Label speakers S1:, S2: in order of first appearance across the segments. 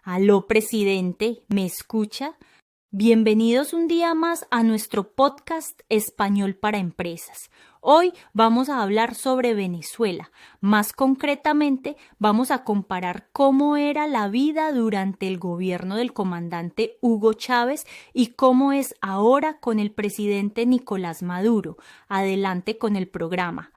S1: Aló, presidente, ¿me escucha? Bienvenidos un día más a nuestro podcast Español para Empresas. Hoy vamos a hablar sobre Venezuela. Más concretamente, vamos a comparar cómo era la vida durante el gobierno del comandante Hugo Chávez y cómo es ahora con el presidente Nicolás Maduro. Adelante con el programa.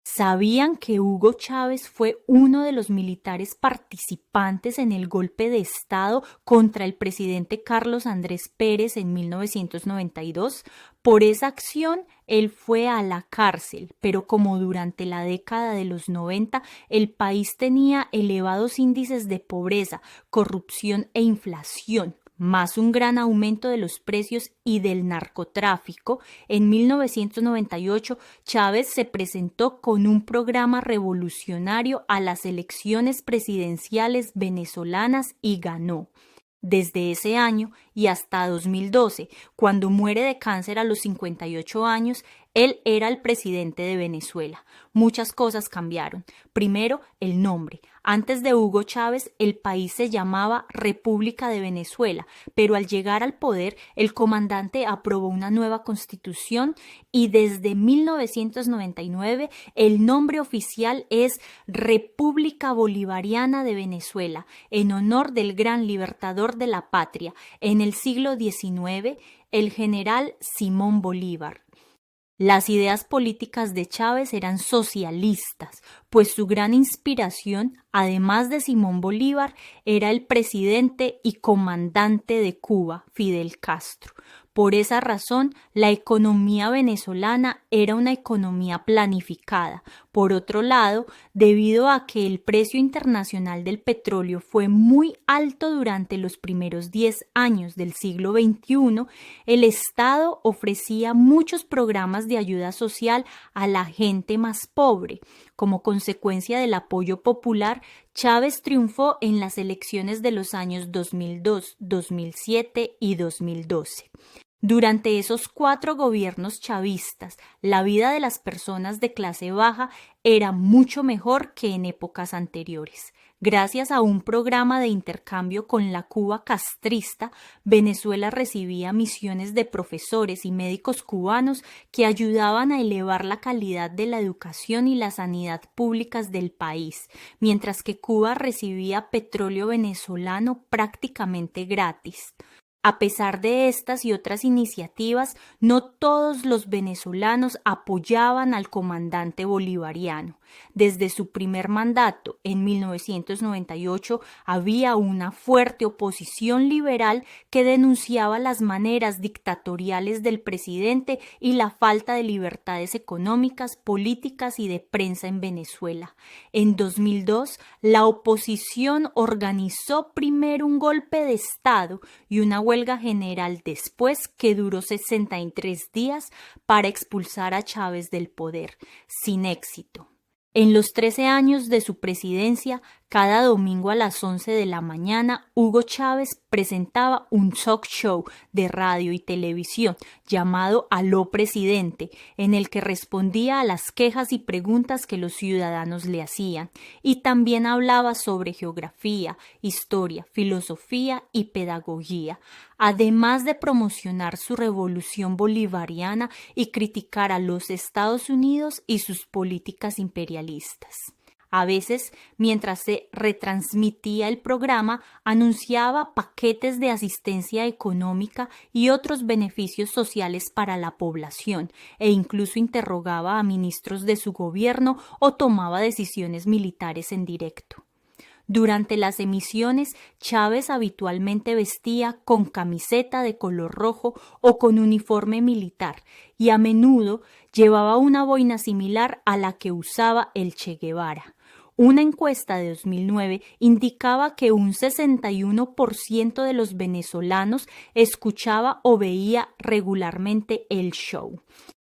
S1: ¿Sabían que Hugo Chávez fue uno de los militares participantes en el golpe de Estado contra el presidente Carlos Andrés Pérez en 1992? Por esa acción, él fue a la cárcel, pero como durante la década de los 90 el país tenía elevados índices de pobreza, corrupción e inflación, más un gran aumento de los precios y del narcotráfico, en 1998 Chávez se presentó con un programa revolucionario a las elecciones presidenciales venezolanas y ganó. Desde ese año y hasta 2012, cuando muere de cáncer a los 58 años, él era el presidente de Venezuela. Muchas cosas cambiaron. Primero, el nombre. Antes de Hugo Chávez, el país se llamaba República de Venezuela, pero al llegar al poder, el comandante aprobó una nueva constitución y desde 1999 el nombre oficial es República Bolivariana de Venezuela, en honor del gran libertador de la patria, en el siglo XIX, el general Simón Bolívar. Las ideas políticas de Chávez eran socialistas, pues su gran inspiración, además de Simón Bolívar, era el presidente y comandante de Cuba, Fidel Castro. Por esa razón, la economía venezolana era una economía planificada. Por otro lado, debido a que el precio internacional del petróleo fue muy alto durante los primeros 10 años del siglo XXI, el Estado ofrecía muchos programas de ayuda social a la gente más pobre. Como consecuencia del apoyo popular, Chávez triunfó en las elecciones de los años 2002, 2007 y 2012. Durante esos 4 gobiernos chavistas, la vida de las personas de clase baja era mucho mejor que en épocas anteriores. Gracias a un programa de intercambio con la Cuba castrista, Venezuela recibía misiones de profesores y médicos cubanos que ayudaban a elevar la calidad de la educación y la sanidad públicas del país, mientras que Cuba recibía petróleo venezolano prácticamente gratis. A pesar de estas y otras iniciativas, no todos los venezolanos apoyaban al comandante bolivariano. Desde su primer mandato, en 1998, había una fuerte oposición liberal que denunciaba las maneras dictatoriales del presidente y la falta de libertades económicas, políticas y de prensa en Venezuela. En 2002, la oposición organizó primero un golpe de Estado y una huelga general después que duró 63 días para expulsar a Chávez del poder, sin éxito. En los 13 años de su presidencia, cada domingo a las 11 de la mañana, Hugo Chávez presentaba un talk show de radio y televisión llamado Aló Presidente, en el que respondía a las quejas y preguntas que los ciudadanos le hacían, y también hablaba sobre geografía, historia, filosofía y pedagogía, además de promocionar su revolución bolivariana y criticar a los Estados Unidos y sus políticas imperialistas. A veces, mientras se retransmitía el programa, anunciaba paquetes de asistencia económica y otros beneficios sociales para la población, e incluso interrogaba a ministros de su gobierno o tomaba decisiones militares en directo. Durante las emisiones, Chávez habitualmente vestía con camiseta de color rojo o con uniforme militar y a menudo llevaba una boina similar a la que usaba el Che Guevara. Una encuesta de 2009 indicaba que un 61% de los venezolanos escuchaba o veía regularmente el show.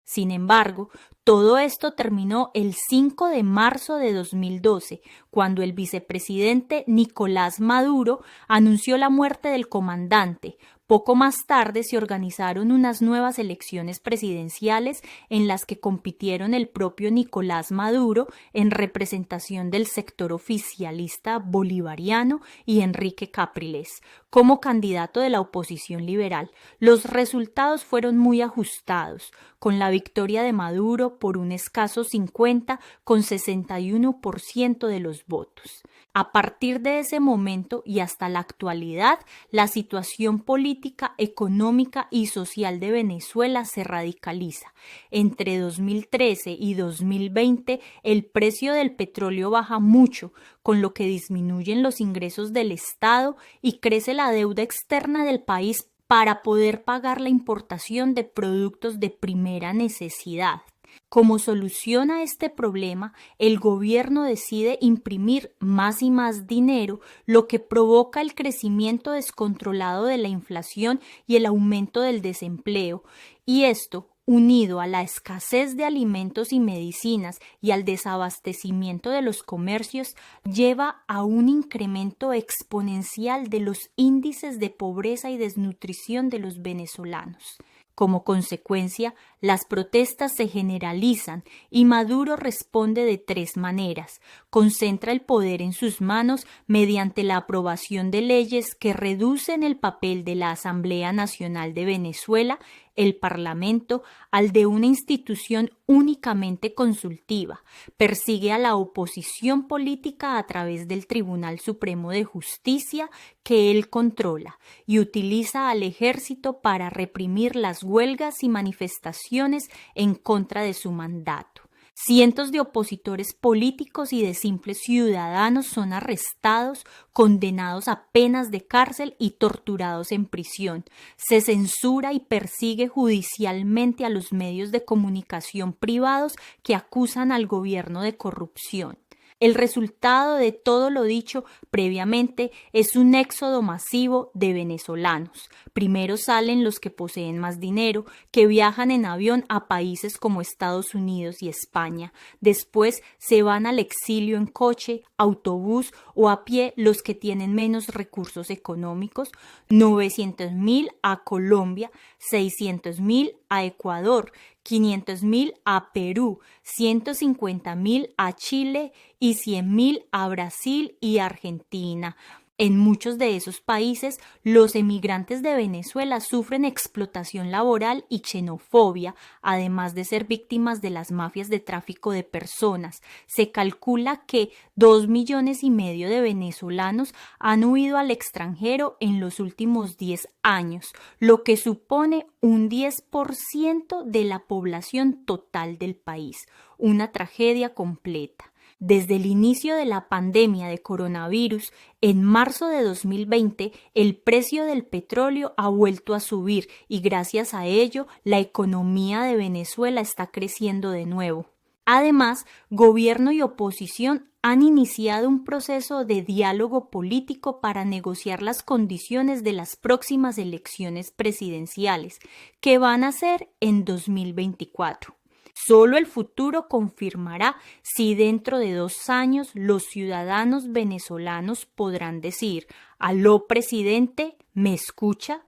S1: Sin embargo, Todo esto terminó el 5 de marzo de 2012, cuando el vicepresidente Nicolás Maduro anunció la muerte del comandante. Poco más tarde se organizaron unas nuevas elecciones presidenciales en las que compitieron el propio Nicolás Maduro en representación del sector oficialista bolivariano y Enrique Capriles como candidato de la oposición liberal. Los resultados fueron muy ajustados, con la victoria de Maduro por un escaso 50,61% de los votos. A partir de ese momento y hasta la actualidad, la situación política, económica y social de Venezuela se radicaliza. Entre 2013 y 2020, el precio del petróleo baja mucho, con lo que disminuyen los ingresos del Estado y crece la deuda externa del país para poder pagar la importación de productos de primera necesidad. Como solución a este problema, el gobierno decide imprimir más y más dinero, lo que provoca el crecimiento descontrolado de la inflación y el aumento del desempleo, y esto, unido a la escasez de alimentos y medicinas y al desabastecimiento de los comercios, lleva a un incremento exponencial de los índices de pobreza y desnutrición de los venezolanos. Como consecuencia, las protestas se generalizan y Maduro responde de tres maneras. Concentra el poder en sus manos mediante la aprobación de leyes que reducen el papel de la Asamblea Nacional de Venezuela, el Parlamento, al de una institución únicamente consultiva. Persigue a la oposición política a través del Tribunal Supremo de Justicia que él controla y utiliza al ejército para reprimir las huelgas y manifestaciones en contra de su mandato. Cientos de opositores políticos y de simples ciudadanos son arrestados, condenados a penas de cárcel y torturados en prisión. Se censura y persigue judicialmente a los medios de comunicación privados que acusan al gobierno de corrupción. El resultado de todo lo dicho previamente es un éxodo masivo de venezolanos. Primero salen los que poseen más dinero, que viajan en avión a países como Estados Unidos y España. Después se van al exilio en coche, autobús o a pie los que tienen menos recursos económicos. 900.000 a Colombia, 600.000 a Ecuador, 500.000 a Perú, 150.000 a Chile y 100.000 a Brasil y Argentina. En muchos de esos países, los emigrantes de Venezuela sufren explotación laboral y xenofobia, además de ser víctimas de las mafias de tráfico de personas. Se calcula que 2,5 millones de venezolanos han huido al extranjero en los últimos 10 años, lo que supone un 10% de la población total del país. Una tragedia completa. Desde el inicio de la pandemia de coronavirus, en marzo de 2020, el precio del petróleo ha vuelto a subir y gracias a ello, la economía de Venezuela está creciendo de nuevo. Además, gobierno y oposición han iniciado un proceso de diálogo político para negociar las condiciones de las próximas elecciones presidenciales, que van a ser en 2024. Solo el futuro confirmará si dentro de 2 años los ciudadanos venezolanos podrán decir: «Aló, presidente, ¿me escucha?».